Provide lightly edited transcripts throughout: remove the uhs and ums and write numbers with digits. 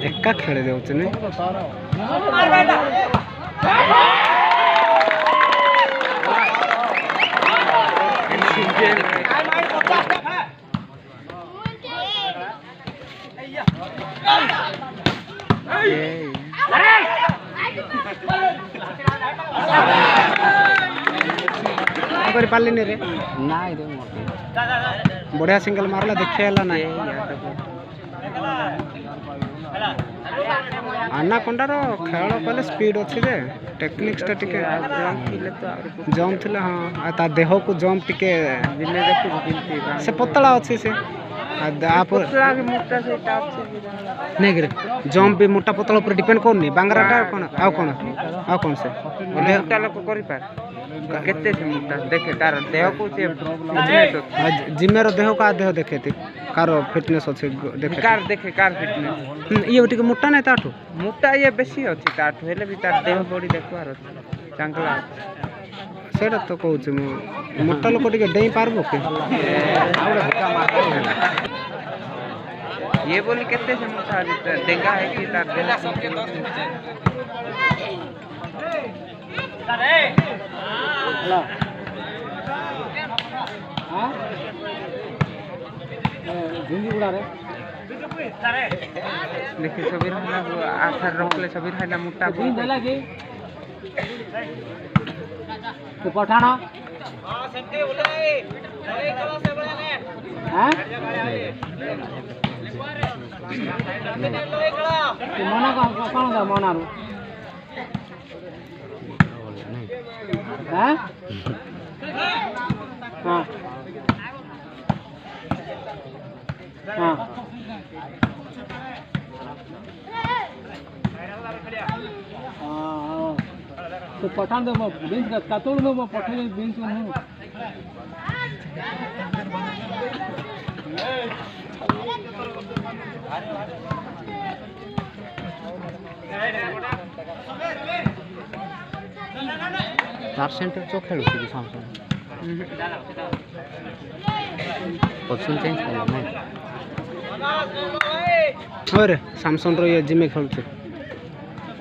एका खेले देउछ ने कर पाली रे ना रे बढ़िया सिंगल मारला देखे हला ना आनाकोंडार खेल कले स्पीड अच्छी जे टेक्निक्स टिके जंप थिले हां ता देह को जंप टिके से पतला अच्छी से नहीं रे जंप भी मोटा पतला ऊपर डिपेंड करनी बांगराटा कौन से मोटा लोक करि पार केते से मोटा देखे तार देह को से जिमेर देह का देह देखे थी कार फिटनेस अच्छे देखे कार फिटनेस ये टिके मोटा नहीं ताठू मोटा ये बेसी अच्छी ताठू हेले भी तार देह बॉडी देखवार अछि चांगला सेटा तो कहूँ मोटा लोक टिके डेई पारबो के ये बोली केते से मोटा डेंगा है कि तार देह सबके दस अरे हेलो हां झुंगी उड़ा रे देखि सबीर हला आखर रोकले सबीर हला मोटा बोल देला कि तो पठाना हां सेंटे ओले कला से बड़ा ने हां मना कौन था मना रो हाँ हाँ हाँ तो पठान दो बीन्स का कातोड़ दो पठान बीन्स में हूँ तार सेंटर चो खेल छी सैमसंग पोजीशन चेंज करना नहीं और सैमसंग रो ये जिमे खेल छी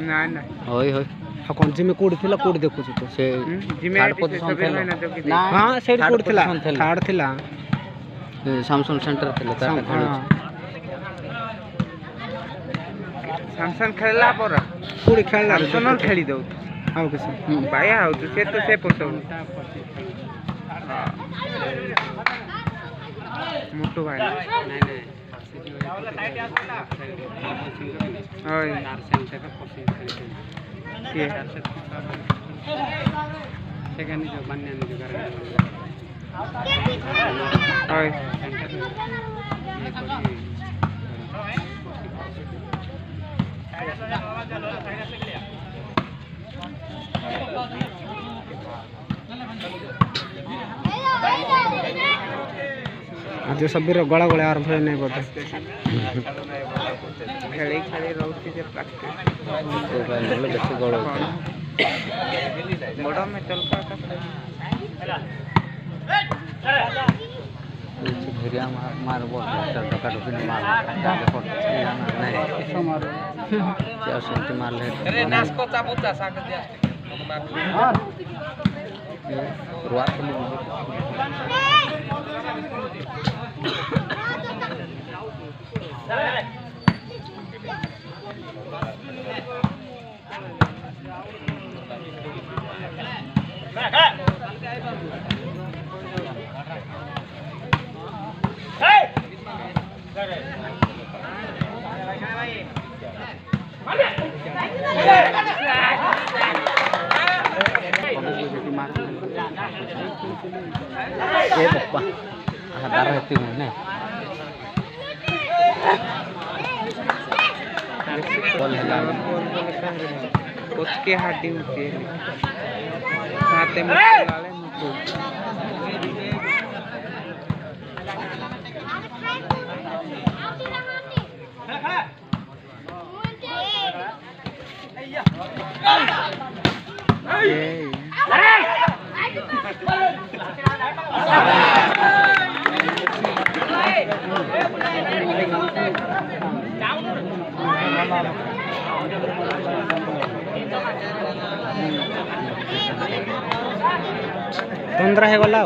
ना ना होय होय कौन जिमे कोड थिला कोड देखु छी तो से जिमे थर्ड पोजीशन खेल ना हां साइड कोड थिला थर्ड थिला सैमसंग सेंटर थिला तार खेल सैमसंग खेलला पर कोड खेलला सैमसंग खेली दउ हां के भाई हां तो से पोतो मोटो भाई नहीं ओए ये सेकंड जो बनने जो कर ओए आज सबीर गला गला आरंभ नहीं बोलते खेली खेली रोटी जे प्रैक्टिस तो भाई मतलब बेसी गला बड़ा में चलका घरिया मार बोल टका टकी मार जाके फोट नहीं ऐसा मारो क्या सेंटी मार ले अरे नासको चाबूता साग दिया हां रुआ ये पप्पा ada rating nih boleh lah कुछ के हाथी होती है हाथे में लाले मुझको तंद्रा है गला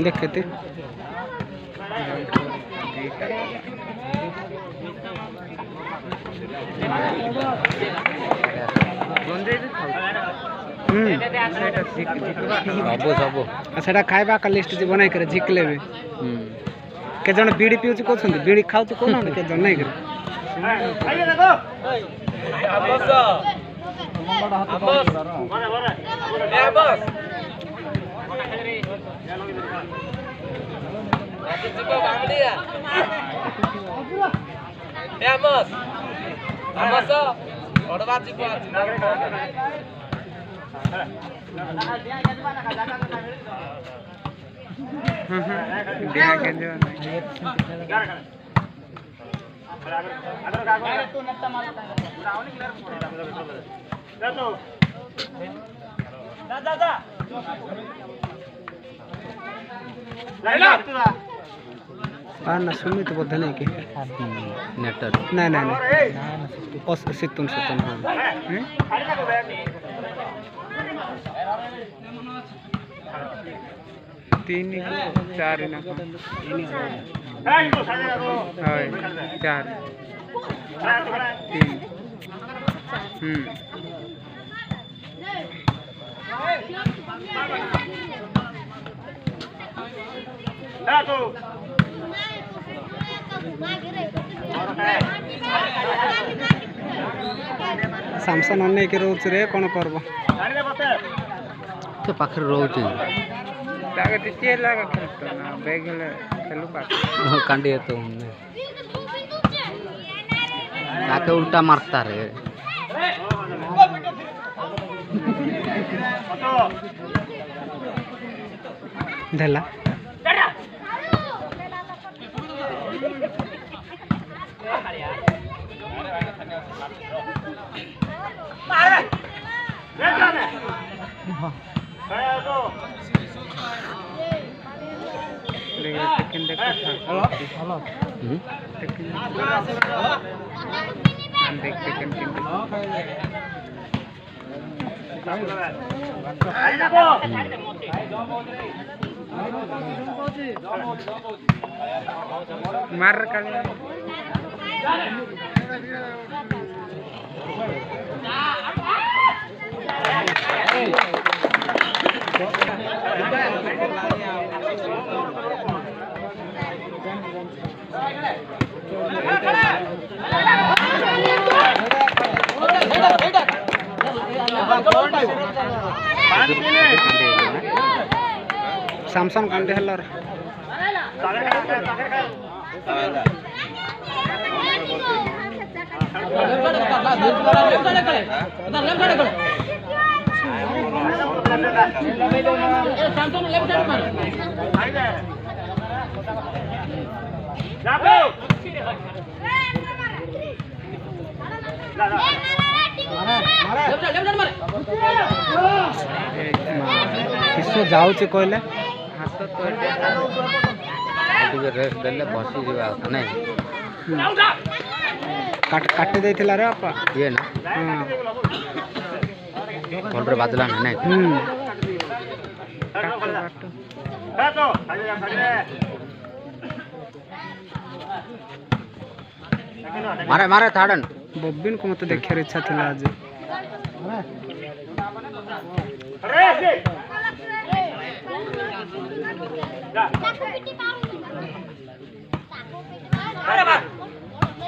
देखे थे सब खाइबा का लिस्ट जी बनाई करे झिक लेबे के जण बीड़ी पिउछ कोछन बीड़ी खाउ तो कोन के जण नहीं करे ना सुमी तो बोलते नहीं कि नेटर नहीं नहीं नहीं बस सितुन सितुन तीन चार ना चार तीन सामसन अन्य के रोच रे कौन करब तो पाखर रोच ताके तिचे लागा खेलतो ना बेगले खेलु पाके कांडी तो ताके उल्टा मारता रे धला मार सामसन कांटे हल्लार किस जाऊँ कहले हाथ तो रेस्ट देले बसी जीवा नहीं काटे देथिला रे अपा ये ना हां भलरे बाजला नहीं मारे मारे थाड़न बब्बिन को मत देखार इच्छा थिला आज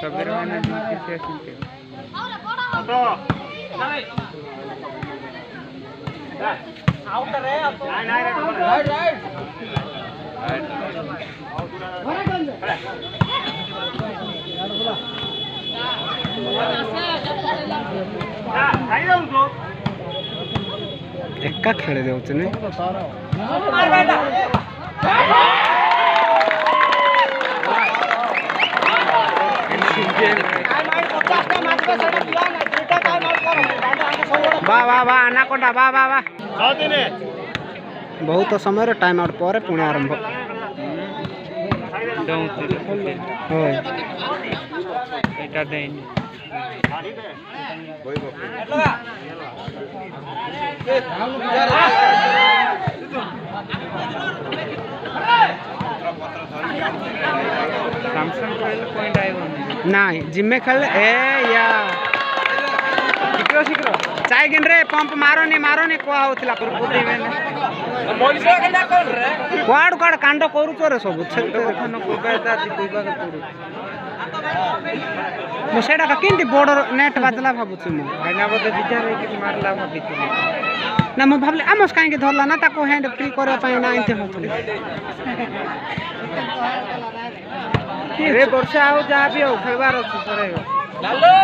सबेर मैंने किसी सुनते आउट रे राइट राइट एका खेले देउछ ने वाह वाह वाह अनाकोंडा वाह वाह वाह बहुत समय टाइम आउट पर पुणे आरंभ ना जिम्मे खेल ए या शीघ्र शीघ्र चाय गिन रे पंप मारोनी को होतला पर बुद्धि में मनीष केना कोन रे क्वाड क्वाड कांड करू चोरे सब छन को बेदा जी दुइबा के पड़ू मो सेडा का किंती बॉर्डर नेट बाजला भाबुछु मो भाइना बदे विचार है कि मारला भाबिछु ना मो भाबले आमस काहे के धरला ना ताको हैंड फ्री करे पाए ना इते होतले रे वर्षा हो जा भी हो खेलबार अछि सरे लालो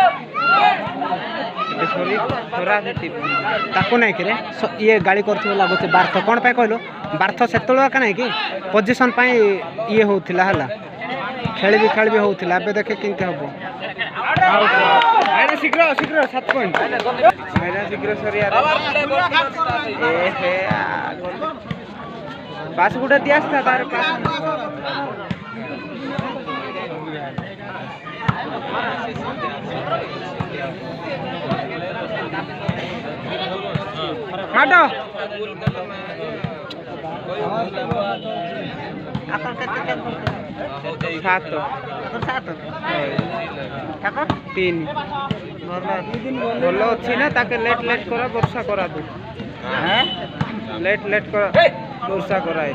सॉरी थोड़ा से टिप ताको नहीं करे ये गाड़ी करथि लागो से बार्थ कोन पाए कहलो बार्थ सेतलो का नहीं कि पोजीशन पाए ये होथिला हला खेल भी होथिला अब देखे किंते हबो आइना शीघ्र शीघ्र 7 पॉइंट आइना शीघ्र सरी यार ए हे पास गुडा दियास था तार पास माडो आपन केते सात तीन बोलो अच्छी ना ताके लेट करा वर्षा करा दू लेट करा वर्षा करा ये